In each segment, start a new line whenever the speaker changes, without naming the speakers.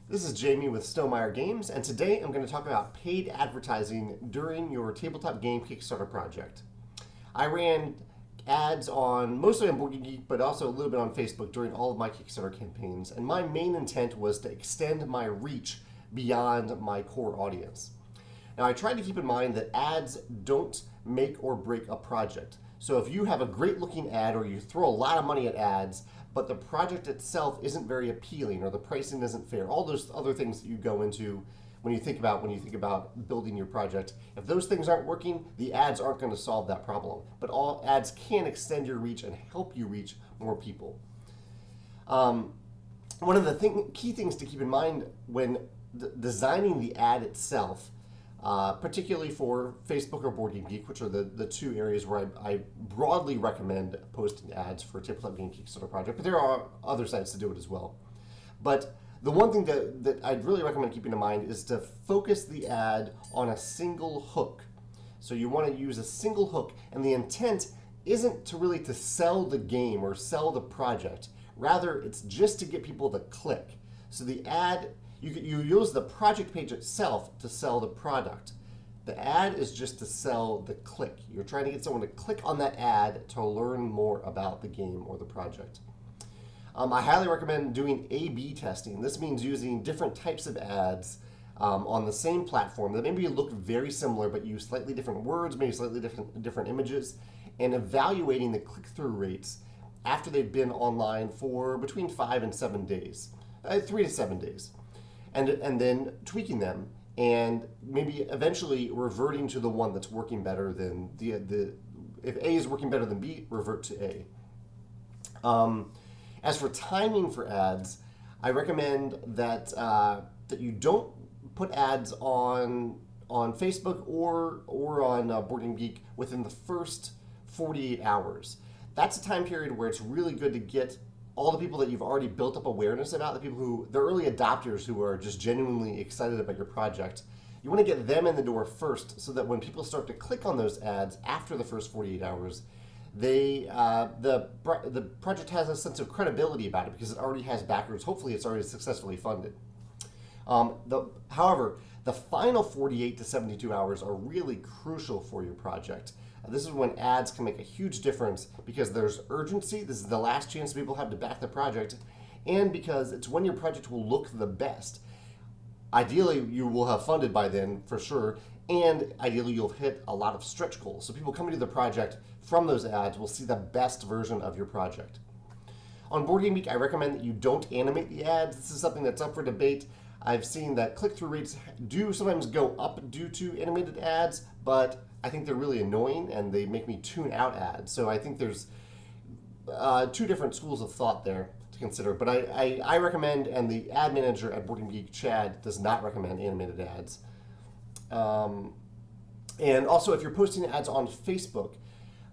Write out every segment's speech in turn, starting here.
This is Jamey with Stonemeyer Games, and today I'm going to talk about paid advertising during your tabletop game Kickstarter project. I ran ads mostly on BoardGameGeek, but also a little bit on Facebook during all of my Kickstarter campaigns, and my main intent was to extend my reach beyond my core audience. Now, I tried to keep in mind that ads don't make or break a project. So if you have a great looking ad or you throw a lot of money at ads, but the project itself isn't very appealing or the pricing isn't fair, all those other things that you go into when you think about building your project, if those things aren't working, the ads aren't going to solve that problem. But all ads can extend your reach and help you reach more people. One of the key things to keep in mind when designing the ad itself, particularly for Facebook or BoardGameGeek, which are the two areas where I broadly recommend posting ads for a tabletop game Kickstarter project, but there are other sites to do it as well. But the one thing that I'd really recommend keeping in mind is to focus the ad on a single hook. So you want to use a single hook, and the intent isn't to sell the game or sell the project. Rather, it's just to get people to click. So the ad, you use the project page itself to sell the product. The ad is just to sell the click. You're trying to get someone to click on that ad to learn more about the game or the project. I highly recommend doing A/B testing. This means using different types of ads on the same platform that maybe look very similar but use slightly different words, maybe slightly different images, and evaluating the click-through rates after they've been online for between 5 and 7 days, 3 to 7 days. And then tweaking them and maybe eventually reverting to the one that's working better than if A is working better than B, revert to A. As for timing for ads, I recommend that you don't put ads on Facebook or on BoardGameGeek within the first 48 hours. That's a time period where it's really good to get all the people that you've already built up awareness about, the early adopters who are just genuinely excited about your project. You want to get them in the door first so that when people start to click on those ads after the first 48 hours, the project has a sense of credibility about it because it already has backers. Hopefully it's already successfully funded. However, the final 48 to 72 hours are really crucial for your project. This is when ads can make a huge difference because there's urgency. This is the last chance people have to back the project, and because it's when your project will look the best. Ideally, you will have funded by then for sure, and ideally you'll hit a lot of stretch goals. So people coming to the project from those ads will see the best version of your project. On BoardGameGeek, I recommend that you don't animate the ads. This is something that's up for debate. I've seen that click-through rates do sometimes go up due to animated ads, but I think they're really annoying and they make me tune out ads. So I think there's two different schools of thought there to consider. But I recommend, and the ad manager at BoardGameGeek, Chad, does not recommend animated ads. And also, if you're posting ads on Facebook,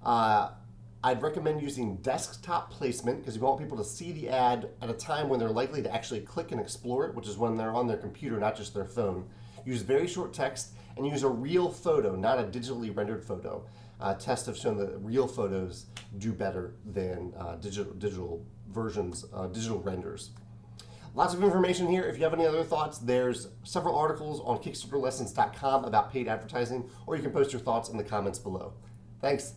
I'd recommend using desktop placement because you want people to see the ad at a time when they're likely to actually click and explore it, which is when they're on their computer, not just their phone. Use very short text and use a real photo, not a digitally rendered photo. Tests have shown that real photos do better than digital versions, digital renders. Lots of information here. If you have any other thoughts, there's several articles on KickstarterLessons.com about paid advertising, or you can post your thoughts in the comments below. Thanks.